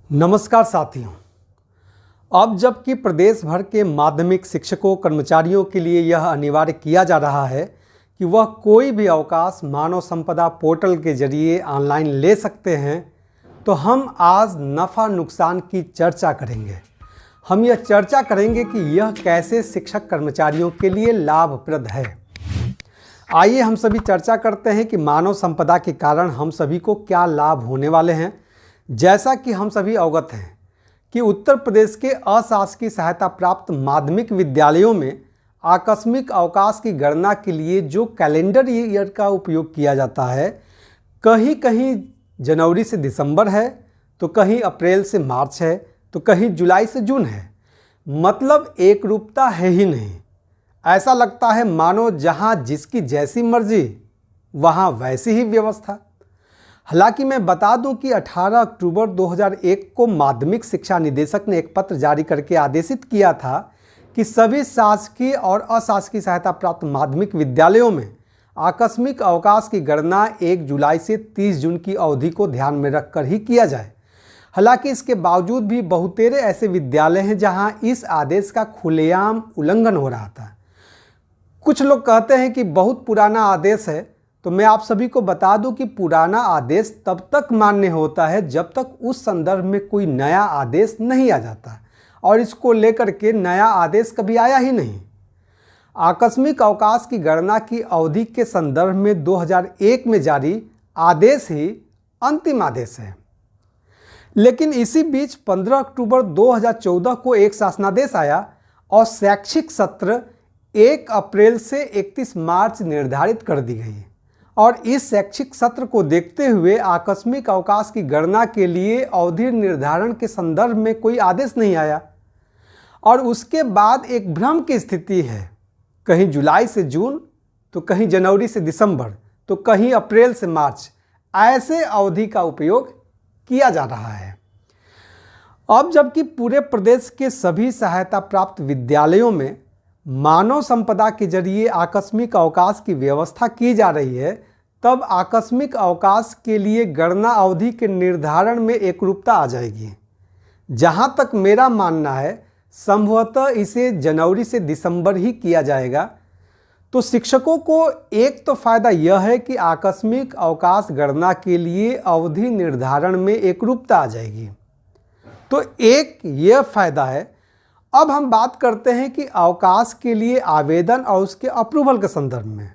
नमस्कार साथियों। अब जबकि प्रदेश भर के माध्यमिक शिक्षकों कर्मचारियों के लिए यह अनिवार्य किया जा रहा है कि वह कोई भी अवकाश मानव संपदा पोर्टल के जरिए ऑनलाइन ले सकते हैं, तो हम आज नफ़ा नुकसान की चर्चा करेंगे। हम यह चर्चा करेंगे कि यह कैसे शिक्षक कर्मचारियों के लिए लाभप्रद है। आइए हम सभी चर्चा करते हैं कि मानव संपदा के कारण हम सभी को क्या लाभ होने वाले हैं। जैसा कि हम सभी अवगत हैं कि उत्तर प्रदेश के अशासकीय सहायता प्राप्त माध्यमिक विद्यालयों में आकस्मिक अवकाश की गणना के लिए जो कैलेंडर ईयर का उपयोग किया जाता है, कहीं कहीं जनवरी से दिसंबर है, तो कहीं अप्रैल से मार्च है, तो कहीं जुलाई से जून है। मतलब एक रूपता है ही नहीं। ऐसा लगता है मानो जहाँ जिसकी जैसी मर्जी वहाँ वैसी ही व्यवस्था। हालांकि मैं बता दूं कि 18 अक्टूबर 2001 को माध्यमिक शिक्षा निदेशक ने एक पत्र जारी करके आदेशित किया था कि सभी शासकीय और अशासकीय सहायता प्राप्त माध्यमिक विद्यालयों में आकस्मिक अवकाश की गणना 1 जुलाई से 30 जून की अवधि को ध्यान में रखकर ही किया जाए। हालांकि इसके बावजूद भी बहुतेरे ऐसे विद्यालय हैं जहां इस आदेश का खुलेआम उल्लंघन हो रहा था। कुछ लोग कहते हैं कि बहुत पुराना आदेश है, तो मैं आप सभी को बता दूं कि पुराना आदेश तब तक मान्य होता है जब तक उस संदर्भ में कोई नया आदेश नहीं आ जाता, और इसको लेकर के नया आदेश कभी आया ही नहीं। आकस्मिक अवकाश की गणना की अवधि के संदर्भ में 2001 में जारी आदेश ही अंतिम आदेश है। लेकिन इसी बीच 15 अक्टूबर 2014 को एक शासनादेश आया और शैक्षिक सत्र 1 अप्रैल से 31 मार्च निर्धारित कर दी गई, और इस शैक्षिक सत्र को देखते हुए आकस्मिक अवकाश की गणना के लिए अवधि निर्धारण के संदर्भ में कोई आदेश नहीं आया, और उसके बाद एक भ्रम की स्थिति है। कहीं जुलाई से जून, तो कहीं जनवरी से दिसंबर, तो कहीं अप्रैल से मार्च, ऐसे अवधि का उपयोग किया जा रहा है। अब जबकि पूरे प्रदेश के सभी सहायता प्राप्त विद्यालयों में मानव संपदा के जरिए आकस्मिक अवकाश की व्यवस्था की जा रही है, तब आकस्मिक अवकाश के लिए गणना अवधि के निर्धारण में एकरूपता आ जाएगी। जहां तक मेरा मानना है, संभवतः इसे जनवरी से दिसंबर ही किया जाएगा। तो शिक्षकों को एक तो फायदा यह है कि आकस्मिक अवकाश गणना के लिए अवधि निर्धारण में एकरूपता आ जाएगी, तो एक यह फायदा है। अब हम बात करते हैं कि अवकाश के लिए आवेदन और उसके अप्रूवल के संदर्भ में।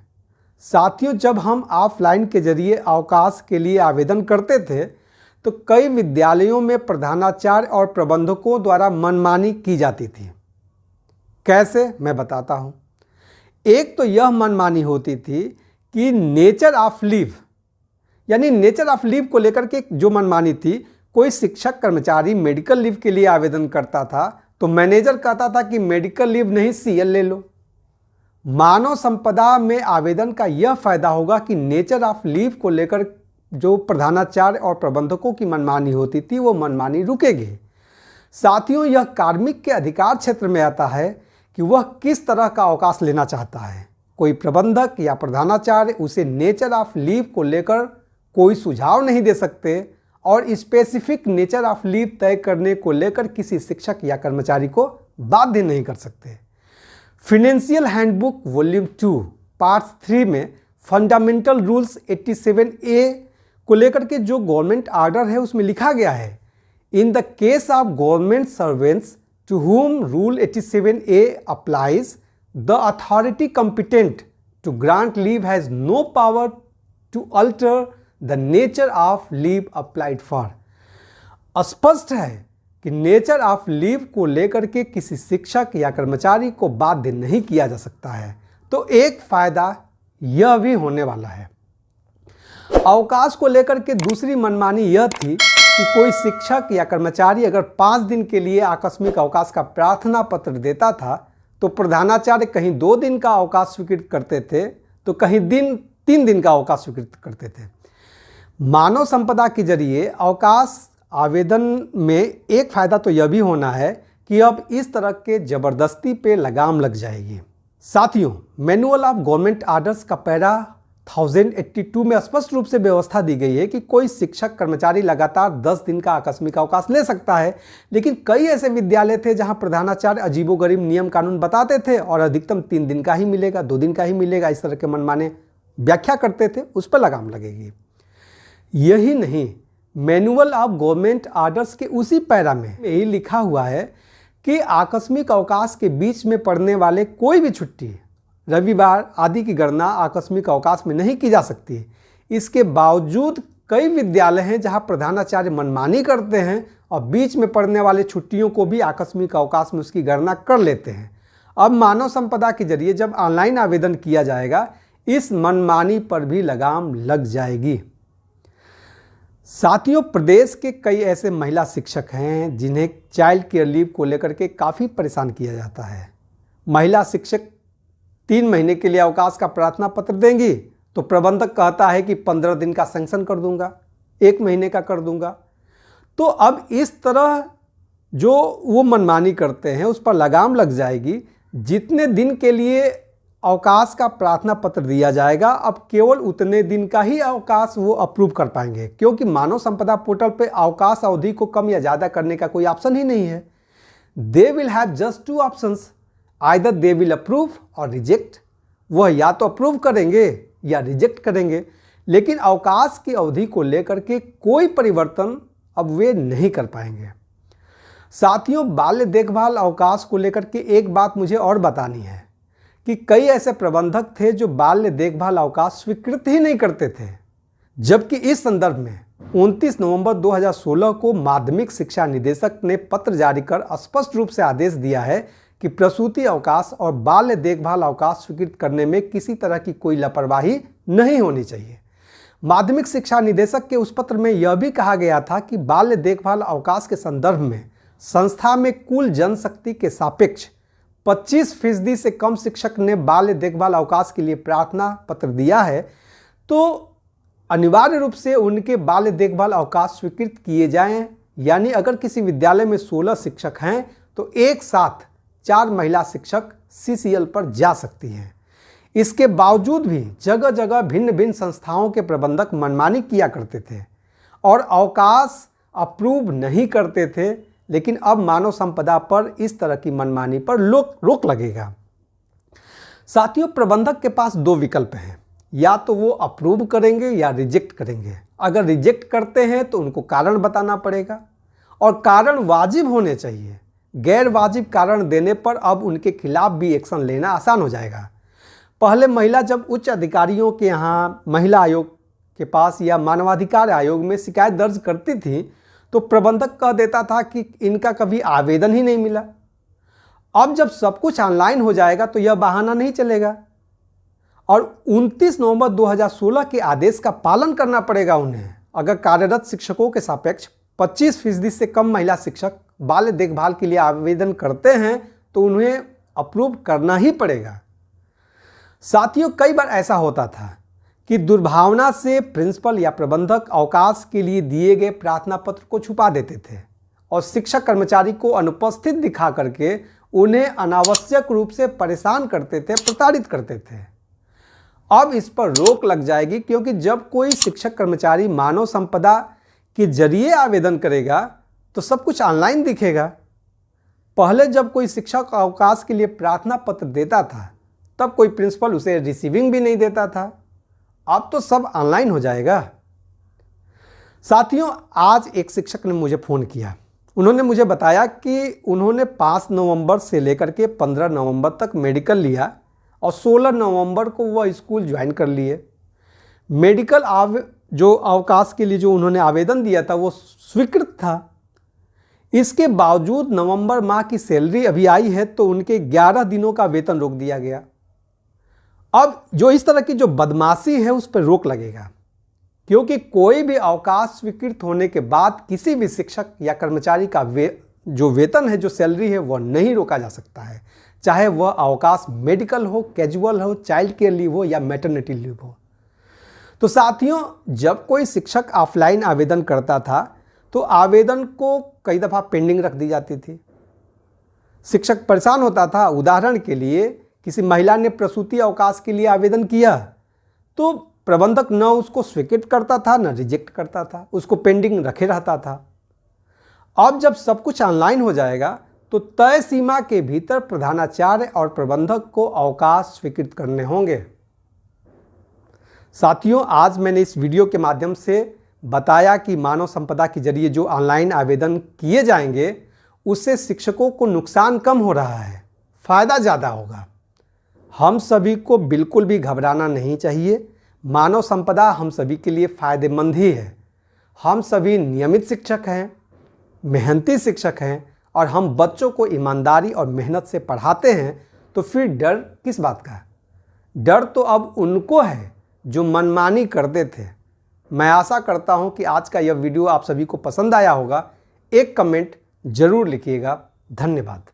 साथियों, जब हम ऑफलाइन के जरिए अवकाश के लिए आवेदन करते थे, तो कई विद्यालयों में प्रधानाचार्य और प्रबंधकों द्वारा मनमानी की जाती थी। कैसे, मैं बताता हूँ। एक तो यह मनमानी होती थी कि नेचर ऑफ लीव, यानी नेचर ऑफ लीव को लेकर के जो मनमानी थी, कोई शिक्षक कर्मचारी मेडिकल लीव के लिए आवेदन करता था तो मैनेजर कहता था कि मेडिकल लीव नहीं, सीएल ले लो। मानव संपदा में आवेदन का यह फायदा होगा कि नेचर ऑफ लीव को लेकर जो प्रधानाचार्य और प्रबंधकों की मनमानी होती थी, वो मनमानी रुकेगी। साथियों, यह कार्मिक के अधिकार क्षेत्र में आता है कि वह किस तरह का अवकाश लेना चाहता है। कोई प्रबंधक या प्रधानाचार्य उसे नेचर ऑफ लीव को लेकर कोई सुझाव नहीं दे सकते, और स्पेसिफिक नेचर ऑफ लीव तय करने को लेकर किसी शिक्षक या कर्मचारी को बाध्य नहीं कर सकते। फाइनेंशियल हैंडबुक वॉल्यूम 2 पार्ट 3 में फंडामेंटल रूल्स 87A को लेकर के जो गवर्नमेंट आर्डर है, उसमें लिखा गया है, in the case of government servants to whom rule 87A applies, the authority competent to grant leave has no power to alter the nature of leave applied for। स्पष्ट है कि नेचर ऑफ लीव को लेकर के किसी शिक्षक या कर्मचारी को बाध्य नहीं किया जा सकता है। तो एक फायदा यह भी होने वाला है। अवकाश को लेकर के दूसरी मनमानी यह थी कि कोई शिक्षक या कर्मचारी अगर 5 दिन के लिए आकस्मिक अवकाश का प्रार्थना पत्र देता था, तो प्रधानाचार्य कहीं 2 दिन का अवकाश स्वीकृत करते थे, तो कहीं 3 दिन का अवकाश स्वीकृत करते थे। मानव संपदा के जरिए अवकाश आवेदन में एक फायदा तो यह भी होना है कि अब इस तरह के जबरदस्ती पे लगाम लग जाएगी। साथियों, मैनुअल ऑफ गवर्नमेंट आर्डर्स का पैरा 1082 में स्पष्ट रूप से व्यवस्था दी गई है कि कोई शिक्षक कर्मचारी लगातार 10 दिन का आकस्मिक अवकाश ले सकता है। लेकिन कई ऐसे विद्यालय थे जहां प्रधानाचार्य अजीबोगरीब नियम कानून बताते थे और अधिकतम 3 दिन का ही मिलेगा, 2 दिन का ही मिलेगा, इस तरह के मनमाने व्याख्या करते थे। उस पर लगाम लगेगी। यही नहीं, मैनुअल ऑफ गवर्नमेंट ऑर्डर्स के उसी पैरा में यही लिखा हुआ है कि आकस्मिक अवकाश के बीच में पड़ने वाले कोई भी छुट्टी, रविवार आदि की गणना आकस्मिक अवकाश में नहीं की जा सकती। इसके बावजूद कई विद्यालय हैं जहां प्रधानाचार्य मनमानी करते हैं और बीच में पड़ने वाले छुट्टियों को भी आकस्मिक अवकाश में उसकी गणना कर लेते हैं। अब मानव संपदा के जरिए जब ऑनलाइन आवेदन किया जाएगा, इस मनमानी पर भी लगाम लग जाएगी। साथियों, प्रदेश के कई ऐसे महिला शिक्षक हैं जिन्हें चाइल्ड केयर लीव को लेकर के काफ़ी परेशान किया जाता है। महिला शिक्षक 3 महीने के लिए अवकाश का प्रार्थना पत्र देंगी तो प्रबंधक कहता है कि 15 दिन का सैंक्शन कर दूंगा, 1 महीने का कर दूंगा। तो अब इस तरह जो वो मनमानी करते हैं उस पर लगाम लग जाएगी। जितने दिन के लिए अवकाश का प्रार्थना पत्र दिया जाएगा, अब केवल उतने दिन का ही अवकाश वो अप्रूव कर पाएंगे, क्योंकि मानव संपदा पोर्टल पे अवकाश अवधि को कम या ज़्यादा करने का कोई ऑप्शन ही नहीं है। They will have just 2 options, either they will approve और रिजेक्ट। वह या तो अप्रूव करेंगे या रिजेक्ट करेंगे, लेकिन अवकाश की अवधि को लेकर के कोई परिवर्तन अब वे नहीं कर पाएंगे। साथियों, बाल्य देखभाल अवकाश को लेकर के एक बात मुझे और बतानी है कि कई ऐसे प्रबंधक थे जो बाल्य देखभाल अवकाश स्वीकृत ही नहीं करते थे, जबकि इस संदर्भ में 29 नवंबर 2016 को माध्यमिक शिक्षा निदेशक ने पत्र जारी कर स्पष्ट रूप से आदेश दिया है कि प्रसूति अवकाश और बाल्य देखभाल अवकाश स्वीकृत करने में किसी तरह की कोई लापरवाही नहीं होनी चाहिए। माध्यमिक शिक्षा निदेशक के उस पत्र में यह भी कहा गया था कि बाल्य देखभाल अवकाश के संदर्भ में संस्था में कुल जनशक्ति के सापेक्ष 25% से कम शिक्षक ने बाल्य देखभाल अवकाश के लिए प्रार्थना पत्र दिया है, तो अनिवार्य रूप से उनके बाल्य देखभाल अवकाश स्वीकृत किए जाएं। यानी अगर किसी विद्यालय में 16 शिक्षक हैं तो एक साथ 4 महिला शिक्षक CCL पर जा सकती हैं। इसके बावजूद भी जगह जगह भिन्न भिन्न संस्थाओं के प्रबंधक मनमानी किया करते थे और अवकाश अप्रूव नहीं करते थे। लेकिन अब मानव संपदा पर इस तरह की मनमानी पर रोक लगेगा। साथियों, प्रबंधक के पास 2 विकल्प हैं, या तो वो अप्रूव करेंगे या रिजेक्ट करेंगे। अगर रिजेक्ट करते हैं तो उनको कारण बताना पड़ेगा और कारण वाजिब होने चाहिए। गैर वाजिब कारण देने पर अब उनके खिलाफ भी एक्शन लेना आसान हो जाएगा। पहले महिला जब उच्च अधिकारियों के यहाँ महिला आयोग के पास या मानवाधिकार आयोग में शिकायत दर्ज करती थी तो प्रबंधक कह देता था कि इनका कभी आवेदन ही नहीं मिला। अब जब सब कुछ ऑनलाइन हो जाएगा तो यह बहाना नहीं चलेगा और 29 नवंबर 2016 के आदेश का पालन करना पड़ेगा उन्हें। अगर कार्यरत शिक्षकों के सापेक्ष 25% से कम महिला शिक्षक बाल्य देखभाल के लिए आवेदन करते हैं तो उन्हें अप्रूव करना ही पड़ेगा। साथियों, कई बार ऐसा होता था कि दुर्भावना से प्रिंसिपल या प्रबंधक अवकाश के लिए दिए गए प्रार्थना पत्र को छुपा देते थे और शिक्षक कर्मचारी को अनुपस्थित दिखा करके उन्हें अनावश्यक रूप से परेशान करते थे, प्रताड़ित करते थे। अब इस पर रोक लग जाएगी, क्योंकि जब कोई शिक्षक कर्मचारी मानव संपदा के जरिए आवेदन करेगा तो सब कुछ ऑनलाइन दिखेगा। पहले जब कोई शिक्षक अवकाश के लिए प्रार्थना पत्र देता था तब कोई प्रिंसिपल उसे रिसीविंग भी नहीं देता था। अब तो सब ऑनलाइन हो जाएगा। साथियों, आज एक शिक्षक ने मुझे फ़ोन किया। उन्होंने मुझे बताया कि उन्होंने 5 नवंबर से लेकर के 15 नवंबर तक मेडिकल लिया और 16 नवंबर को वह स्कूल ज्वाइन कर लिए। मेडिकल जो अवकाश के लिए जो उन्होंने आवेदन दिया था वो स्वीकृत था। इसके बावजूद नवंबर माह की सैलरी अभी आई है तो उनके 11 दिनों का वेतन रोक दिया गया। अब जो इस तरह की जो बदमाशी है उस पर रोक लगेगा, क्योंकि कोई भी अवकाश स्वीकृत होने के बाद किसी भी शिक्षक या कर्मचारी का जो वेतन है, जो सैलरी है, वह नहीं रोका जा सकता है, चाहे वह अवकाश मेडिकल हो, कैजुअल हो, चाइल्ड केयर लीव हो या मैटरनिटी लीव हो। तो साथियों, जब कोई शिक्षक ऑफलाइन आवेदन करता था तो आवेदन को कई दफ़ा पेंडिंग रख दी जाती थी। शिक्षक परेशान होता था। उदाहरण के लिए किसी महिला ने प्रसूति अवकाश के लिए आवेदन किया तो प्रबंधक न उसको स्वीकृत करता था न रिजेक्ट करता था, उसको पेंडिंग रखे रहता था। अब जब सब कुछ ऑनलाइन हो जाएगा तो तय सीमा के भीतर प्रधानाचार्य और प्रबंधक को अवकाश स्वीकृत करने होंगे। साथियों, आज मैंने इस वीडियो के माध्यम से बताया कि मानव संपदा के जरिए जो ऑनलाइन आवेदन किए जाएंगे उससे शिक्षकों को नुकसान कम हो रहा है, फ़ायदा ज़्यादा होगा। हम सभी को बिल्कुल भी घबराना नहीं चाहिए। मानव संपदा हम सभी के लिए फ़ायदेमंद ही है। हम सभी नियमित शिक्षक हैं, मेहनती शिक्षक हैं और हम बच्चों को ईमानदारी और मेहनत से पढ़ाते हैं, तो फिर डर किस बात का? डर तो अब उनको है जो मनमानी करते थे। मैं आशा करता हूं कि आज का यह वीडियो आप सभी को पसंद आया होगा। एक कमेंट जरूर लिखिएगा। धन्यवाद।